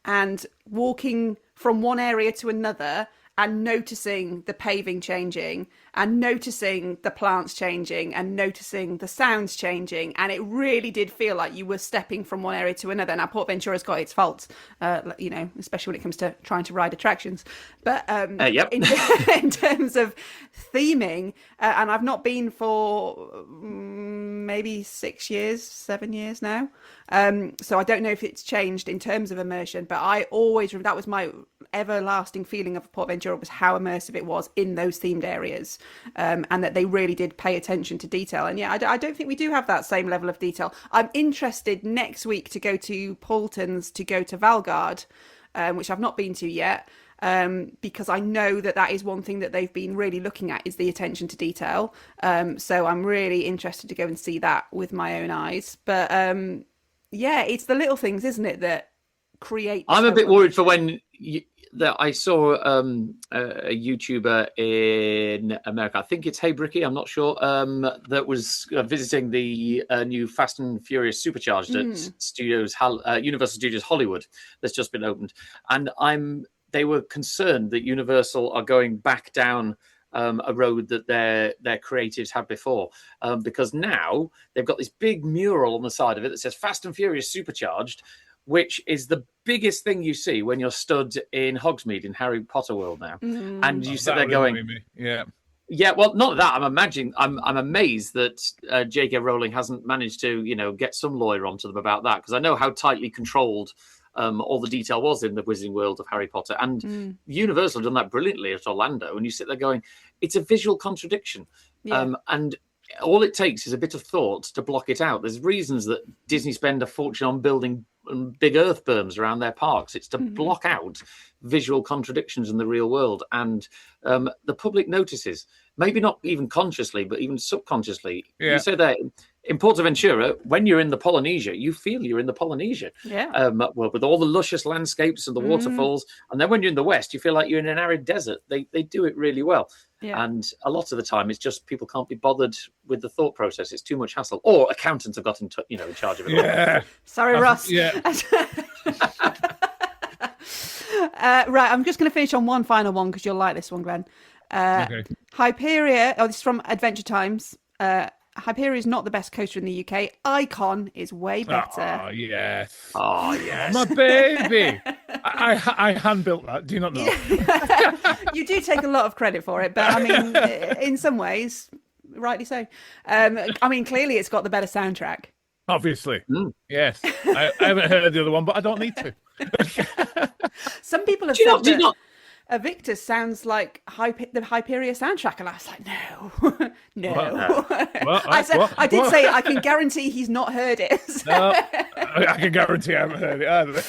and walking from one area to another and noticing the paving changing and noticing the plants changing and noticing the sounds changing. And it really did feel like you were stepping from one area to another. Now, Port Ventura's got its faults, especially when it comes to trying to ride attractions. But in terms of theming, and I've not been for maybe 6 years, 7 years now. So I don't know if it's changed in terms of immersion, but I always remember that was my everlasting feeling of Port Ventura, was how immersive it was in those themed areas, and that they really did pay attention to detail. And yeah, I don't think we do have that same level of detail. I'm interested next week to go to Paulton's, to go to Valgard, which I've not been to yet. Because I know that is one thing that they've been really looking at, is the attention to detail. So I'm really interested to go and see that with my own eyes. But yeah, it's the little things, isn't it, that create. I'm a bit worried for when I saw a YouTuber in America. I think it's Hey Bricky, I'm not sure. That was visiting the new Fast and Furious Supercharged at Universal Studios Hollywood that's just been opened, and they were concerned that Universal are going back down a road that their creatives had before, because now they've got this big mural on the side of it that says Fast and Furious Supercharged, which is the biggest thing you see when you're stood in Hogsmeade in Harry Potter World now. And you sit there going, yeah, well, not that. I'm amazed that J.K. Rowling hasn't managed to, get some lawyer onto them about that, because I know how tightly controlled all the detail was in the Wizarding World of Harry Potter. And Universal have done that brilliantly at Orlando. And you sit there going, it's a visual contradiction. And all it takes is a bit of thought to block it out. There's reasons that Disney spend a fortune on building big earth berms around their parks. It's to block out visual contradictions in the real world. And the public notices, maybe not even consciously, but even subconsciously. You say that in Ventura, when you're in the Polynesia, you feel you're in the Polynesia. Well, with all the luscious landscapes and the waterfalls. And then when you're in the West, you feel like you're in an arid desert. They do it really well. And a lot of the time, it's just people can't be bothered with the thought process. It's too much hassle. Or accountants have got in charge of it. Sorry, Ross. Right, I'm just going to finish on one final one, because you'll like this one, Glenn. Hyperia, this is from Adventure Times. Hyperia is not the best coaster in the UK. Icon is way better. Oh, yes. Oh, yes. My baby. I hand-built that. Do you not know? You do take a lot of credit for it, but I mean, in some ways, rightly so. I mean, clearly it's got the better soundtrack. Obviously. Yes. I haven't heard the other one, but I don't need to. Some people have said that Evictus sounds like the Hyperia soundtrack, and I was like, no. I did say I can guarantee he's not heard it. So. No, I can guarantee I haven't heard it either.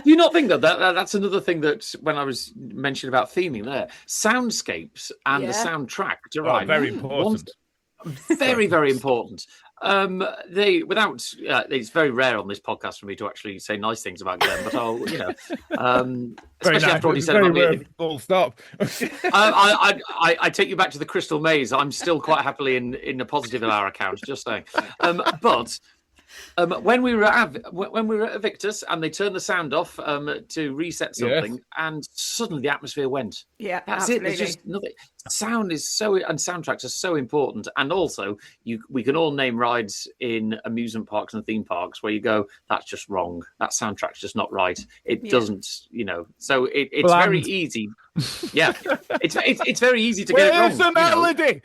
Do you not think that's another thing that when I was mentioning about theming there, soundscapes and the soundtrack, very important. Very, very important. It's very rare on this podcast for me to actually say nice things about Glenn, but I'll, especially after what he said about me. Full stop. I take you back to the Crystal Maze. I'm still quite happily in the positive of our account, just saying. But when we were at Evictus and they turned the sound off to reset something, and suddenly the atmosphere went. Yeah, that's absolutely. it. There's just nothing. Sound is and soundtracks are so important, and also we can all name rides in amusement parks and theme parks where you go, that's just wrong. That soundtrack's just not right. It doesn't, So it's very easy. Yeah, it's very easy to get it wrong. Where's the melody?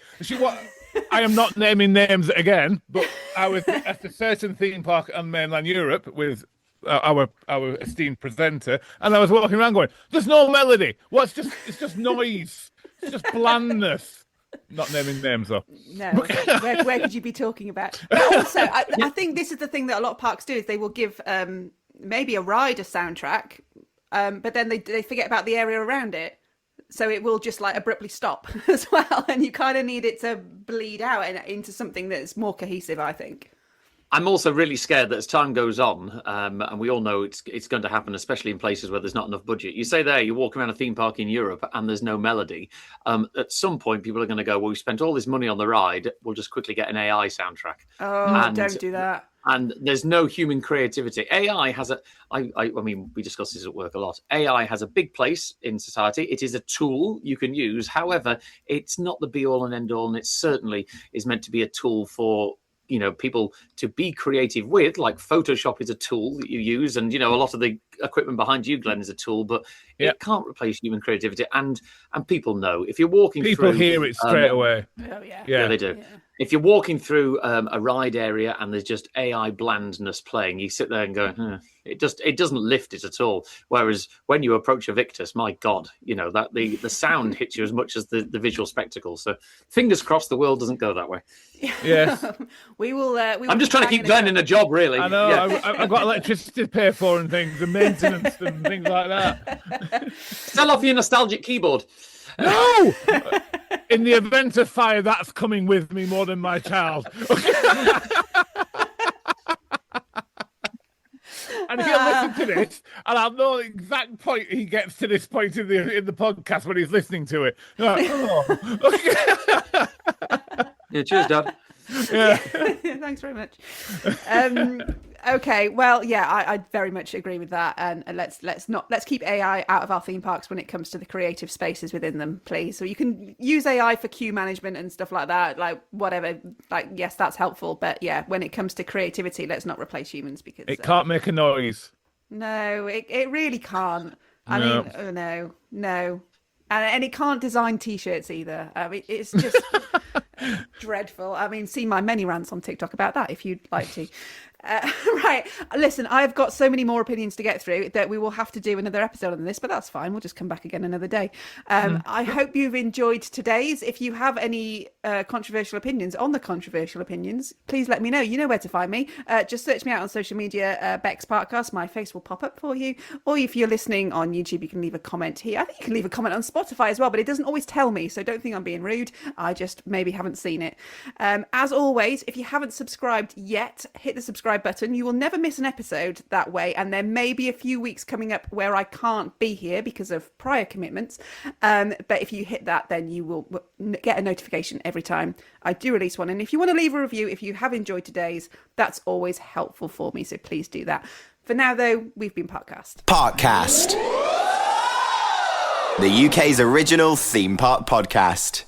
I am not naming names again, but I was at a certain theme park on mainland Europe with our esteemed presenter, and I was walking around going, "There's no melody. It's just noise. It's just blandness." Not naming names, though. No. Where could you be talking about? But also, I think this is the thing that a lot of parks do, is they will give maybe a ride a soundtrack, but then they forget about the area around it. So it will just abruptly stop as well. And you kind of need it to bleed out into something that's more cohesive, I think. I'm also really scared that as time goes on, and we all know it's going to happen, especially in places where there's not enough budget. You say you walk around a theme park in Europe and there's no melody. At some point, people are going to go, well, we spent all this money on the ride. We'll just quickly get an AI soundtrack. Oh, don't do that. and there's no human creativity. AI has I mean, we discuss this at work a lot. AI has a big place in society. It is a tool you can use. However, it's not the be all and end all, and it certainly is meant to be a tool for people to be creative with. Like Photoshop is a tool that you use, and a lot of the equipment behind you, Glenn, is a tool, but it can't replace human creativity. And people know if you're walking people through, hear it straight away. Yeah, they do. Yeah. If you're walking through a ride area and there's just AI blandness playing, you sit there and go, it doesn't lift it at all. Whereas when you approach a Victus, my God, that the sound hits you as much as the visual spectacle. So fingers crossed the world doesn't go that way. Yes. we will. I'm just trying to keep Glenn in a job, really. I know. Yeah. I've got electricity to pay for and things, and maintenance and things like that. Sell off your nostalgic keyboard. No! In the event of fire, that's coming with me more than my child. And he'll listen to this, and I'll know the exact point he gets to this point in the podcast when he's listening to it. Like, Yeah, cheers, Dad. Yeah. Thanks very much. Okay, well, yeah, I very much agree with that, and let's keep AI out of our theme parks when it comes to the creative spaces within them, please. So you can use AI for queue management and stuff like that, like whatever. Like, yes, that's helpful, but yeah, when it comes to creativity, let's not replace humans because it can't make a noise. No, it really can't. I mean, no. And it can't design T-shirts either. I mean, it's just dreadful. I mean, see my many rants on TikTok about that if you'd like to. Right. Listen, I've got so many more opinions to get through that we will have to do another episode on this, but that's fine. We'll just come back again another day. I hope you've enjoyed today's. If you have any controversial opinions on the controversial opinions, please let me know. You know where to find me. Just search me out on social media, Bex Parkcast. My face will pop up for you. Or if you're listening on YouTube, you can leave a comment here. I think you can leave a comment on Spotify as well, but it doesn't always tell me, so don't think I'm being rude. I just maybe haven't seen it. As always, if you haven't subscribed yet, hit the subscribe button. You will never miss an episode that way, and there may be a few weeks coming up where I can't be here because of prior commitments, but if you hit that, then you will get a notification every time I do release one. And if you want to leave a review, if you have enjoyed today's, that's always helpful for me, so please do that. For now though, we've been Parkcast. The UK's original theme park podcast.